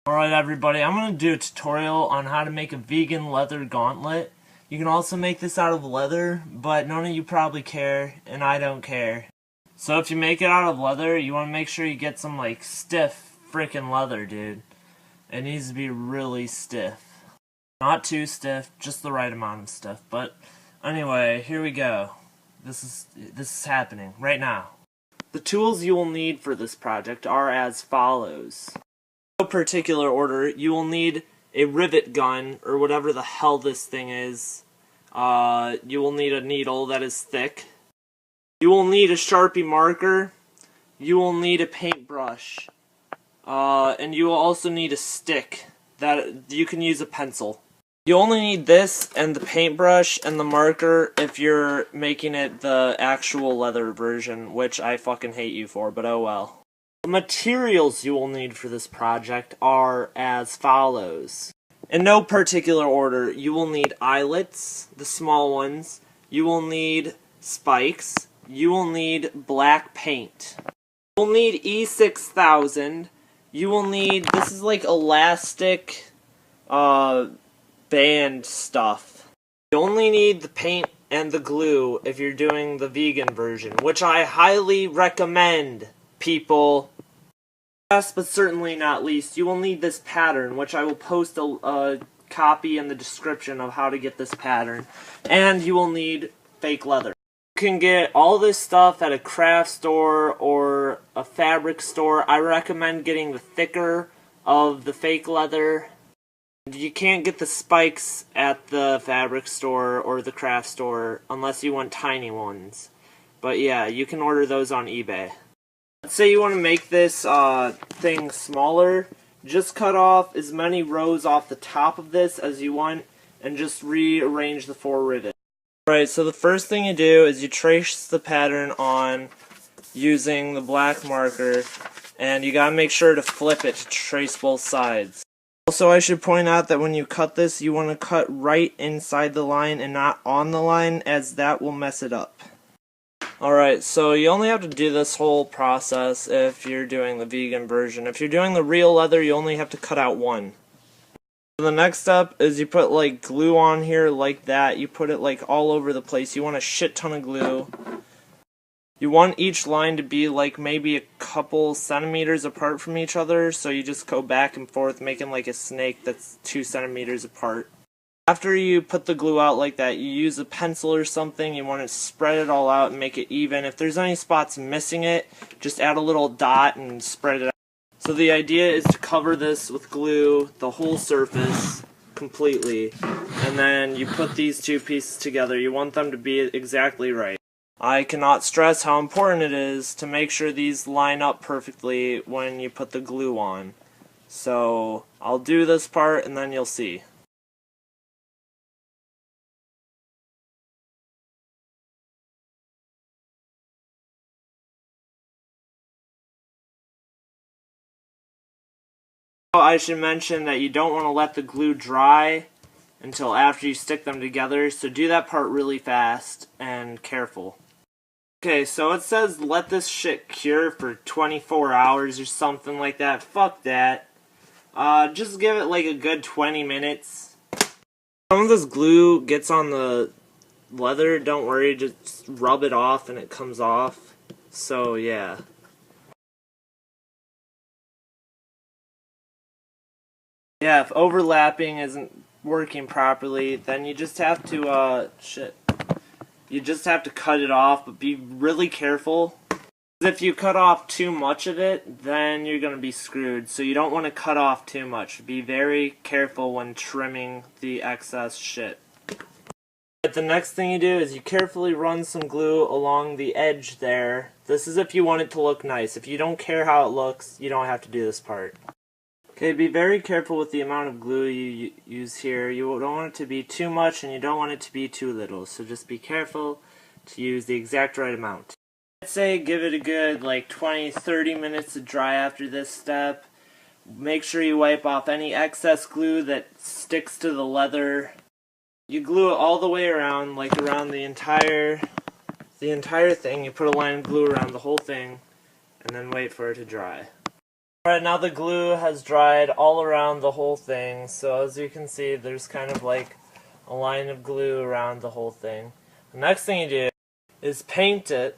Alright everybody, I'm going to do a tutorial on how to make a vegan leather gauntlet. You can also make this out of leather, but none of you probably care, and I don't care. So if you make it out of leather, you want to make sure you get some like stiff frickin' leather, dude. It needs to be really stiff. Not too stiff, just the right amount of stiff. But anyway, here we go. This is happening right now. The tools you will need for this project are as follows. In no particular order, you will need a rivet gun, or whatever the hell this thing is. You will need a needle that is thick. You will need a Sharpie marker. You will need a paintbrush. And you will also need a stick that you can use a pencil. You only need this and the paintbrush and the marker if you're making it the actual leather version, which I fucking hate you for, but oh well. The materials you will need for this project are as follows. In no particular order, you will need eyelets, the small ones. You will need spikes. You will need black paint. You will need E6000. You will need, this is like elastic, band stuff. You only need the paint and the glue if you're doing the vegan version, which I highly recommend, people. Last but certainly not least, you will need this pattern, which I will post a copy in the description of how to get this pattern. And you will need fake leather. You can get all this stuff at a craft store or a fabric store. I recommend getting the thicker of the fake leather. You can't get the spikes at the fabric store or the craft store unless you want tiny ones. But yeah, you can order those on eBay. Let's say you want to make this thing smaller. Just cut off as many rows off the top of this as you want and just rearrange the 4 rivets. Alright, so the first thing you do is you trace the pattern on using the black marker, and you gotta make sure to flip it to trace both sides. Also, I should point out that when you cut this, you want to cut right inside the line and not on the line, as that will mess it up. Alright, so you only have to do this whole process if you're doing the vegan version. If you're doing the real leather, you only have to cut out one. So the next step is you put like glue on here like that. You put it like all over the place. You want a shit ton of glue. You want each line to be like maybe a couple centimeters apart from each other, so you just go back and forth making like a snake that's 2 centimeters apart. After you put the glue out like that, you use a pencil or something. You want to spread it all out and make it even. If there's any spots missing it, just add a little dot and spread it out. So the idea is to cover this with glue, the whole surface, completely. And then you put these two pieces together. You want them to be exactly right. I cannot stress how important it is to make sure these line up perfectly when you put the glue on. So I'll do this part and then you'll see. I should mention that you don't want to let the glue dry until after you stick them together, so do that part really fast and careful. Okay, so it says let this shit cure for 24 hours or something like that. Fuck that. Just give it like a good 20 minutes. Some of this glue gets on the leather, don't worry, just rub it off and it comes off. So yeah. Yeah, if overlapping isn't working properly, then you just have to, you just have to cut it off, but be really careful. If you cut off too much of it, then you're going to be screwed. So you don't want to cut off too much. Be very careful when trimming the excess shit. But the next thing you do is you carefully run some glue along the edge there. This is if you want it to look nice. If you don't care how it looks, you don't have to do this part. Okay, be very careful with the amount of glue you use here. You don't want it to be too much and you don't want it to be too little. So just be careful to use the exact right amount. I'd say give it a good like 20-30 minutes to dry after this step. Make sure you wipe off any excess glue that sticks to the leather. You glue it all the way around, like around the entire thing. You put a line of glue around the whole thing and then wait for it to dry. Alright, now the glue has dried all around the whole thing, so as you can see there's kind of like a line of glue around the whole thing. The next thing you do is paint it,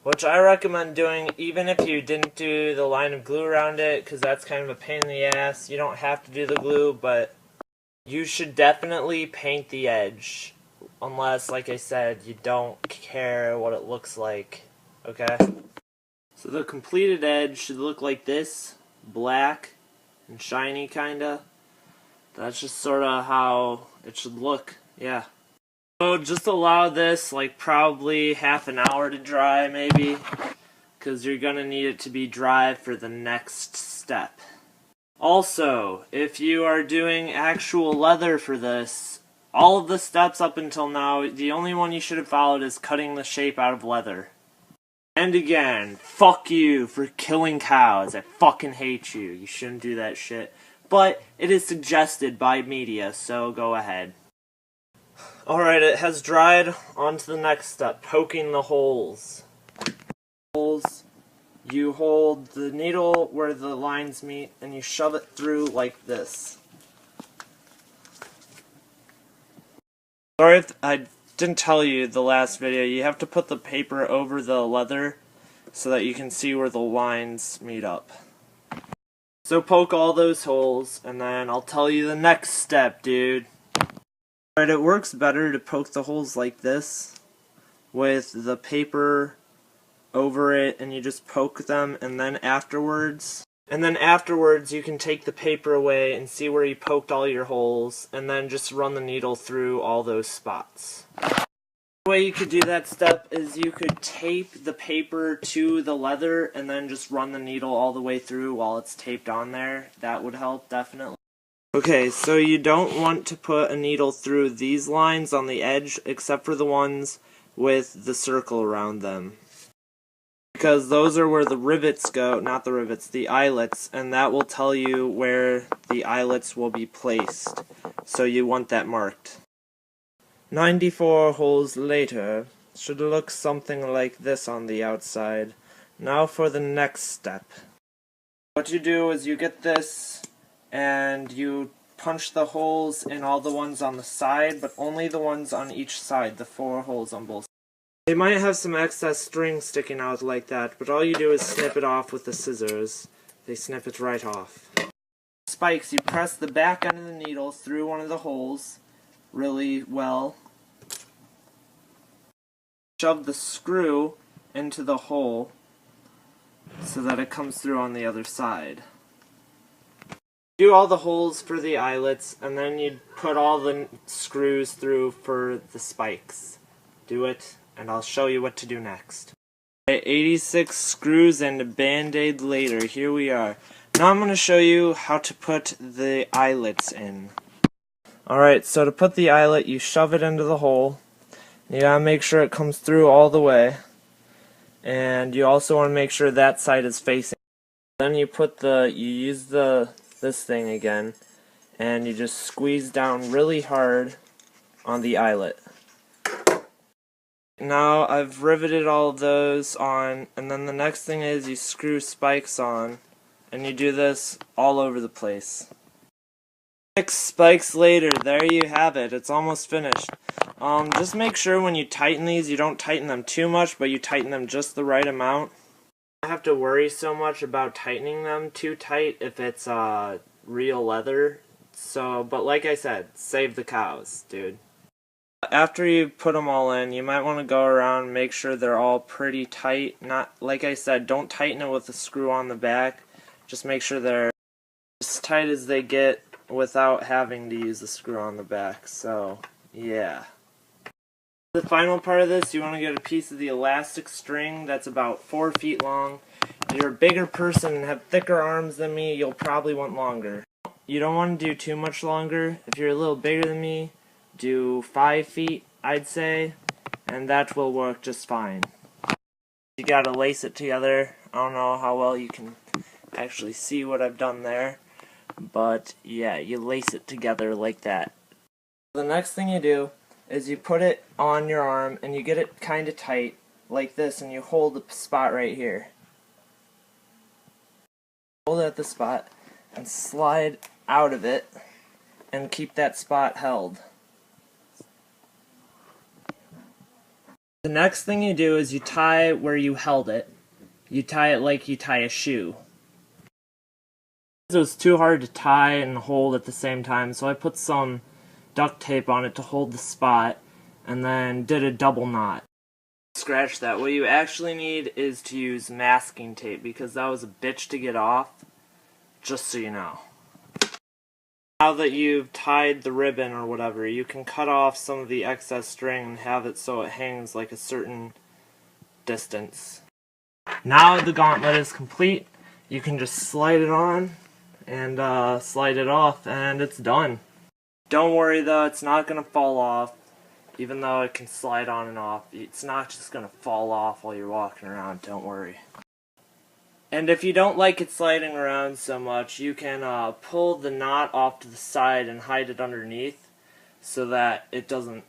which I recommend doing even if you didn't do the line of glue around it, because that's kind of a pain in the ass. You don't have to do the glue, but you should definitely paint the edge, unless, like I said, you don't care what it looks like, okay? So the completed edge should look like this, black and shiny kinda. That's just sorta how it should look, yeah. So just allow this like probably half an hour to dry maybe, because you're gonna need it to be dry for the next step. Also, if you are doing actual leather for this, all of the steps up until now, the only one you should have followed is cutting the shape out of leather. And again, fuck you for killing cows. I fucking hate you. You shouldn't do that shit. But it is suggested by media, so go ahead. Alright, it has dried. On to the next step, poking the holes. You hold the needle where the lines meet and you shove it through like this. Sorry if I didn't tell you the last video, you have to put the paper over the leather so that you can see where the lines meet up. So poke all those holes and then I'll tell you the next step, dude. Alright, it works better to poke the holes like this with the paper over it, and you just poke them, and then afterwards you can take the paper away and see where you poked all your holes, and then just run the needle through all those spots. The way you could do that step is you could tape the paper to the leather and then just run the needle all the way through while it's taped on there. That would help, definitely. Okay, so you don't want to put a needle through these lines on the edge except for the ones with the circle around them, because those are where the rivets go, not the rivets, the eyelets, and that will tell you where the eyelets will be placed, so you want that marked. 94 holes later, should look something like this on the outside. Now for the next step. What you do is you get this and you punch the holes in all the ones on the side, but only the ones on each side, the 4 holes on both sides. They might have some excess string sticking out like that, but all you do is snip it off with the scissors. They snip it right off. Spikes, you press the back end of the needle through one of the holes really well. Shove the screw into the hole so that it comes through on the other side. Do all the holes for the eyelets, and then you put all the screws through for the spikes. Do it, and I'll show you what to do next. 86 screws and a band-aid later, here we are. Now I'm going to show you how to put the eyelets in. Alright, so to put the eyelet, you shove it into the hole. You gotta make sure it comes through all the way. And you also want to make sure that side is facing. Then you use this thing again, and you just squeeze down really hard on the eyelet. Now I've riveted all of those on, and then the next thing is you screw spikes on, and you do this all over the place. 6 spikes later, there you have it, it's almost finished. Just make sure when you tighten these, you don't tighten them too much, but you tighten them just the right amount. You don't have to worry so much about tightening them too tight if it's real leather. But like I said, save the cows, dude. After you put them all in, you might want to go around and make sure they're all pretty tight. Not, like I said, don't tighten it with the screw on the back. Just make sure they're as tight as they get without having to use the screw on the back. So, yeah. The final part of this, you want to get a piece of the elastic string that's about 4 feet long. If you're a bigger person and have thicker arms than me, you'll probably want longer. You don't want to do too much longer. If you're a little bigger than me, do 5 feet, I'd say, and that will work just fine. You gotta lace it together. I don't know how well you can actually see what I've done there, but yeah, you lace it together like that. The next thing you do is you put it on your arm and you get it kind of tight like this, and you hold the spot right here. Hold it at the spot and slide out of it and keep that spot held. The next thing you do is you tie where you held it. You tie it like you tie a shoe. It was too hard to tie and hold at the same time, so I put some duct tape on it to hold the spot and then did a double knot. Scratch that. What you actually need is to use masking tape because that was a bitch to get off, just so you know. Now that you've tied the ribbon or whatever, you can cut off some of the excess string and have it so it hangs like a certain distance. Now the gauntlet is complete, you can just slide it on and slide it off and it's done. Don't worry though, it's not going to fall off. Even though it can slide on and off, it's not just going to fall off while you're walking around, don't worry. And if you don't like it sliding around so much, you can pull the knot off to the side and hide it underneath so that it doesn't.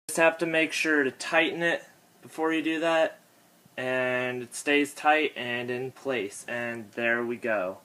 Just have to make sure to tighten it before you do that, and it stays tight and in place, and there we go.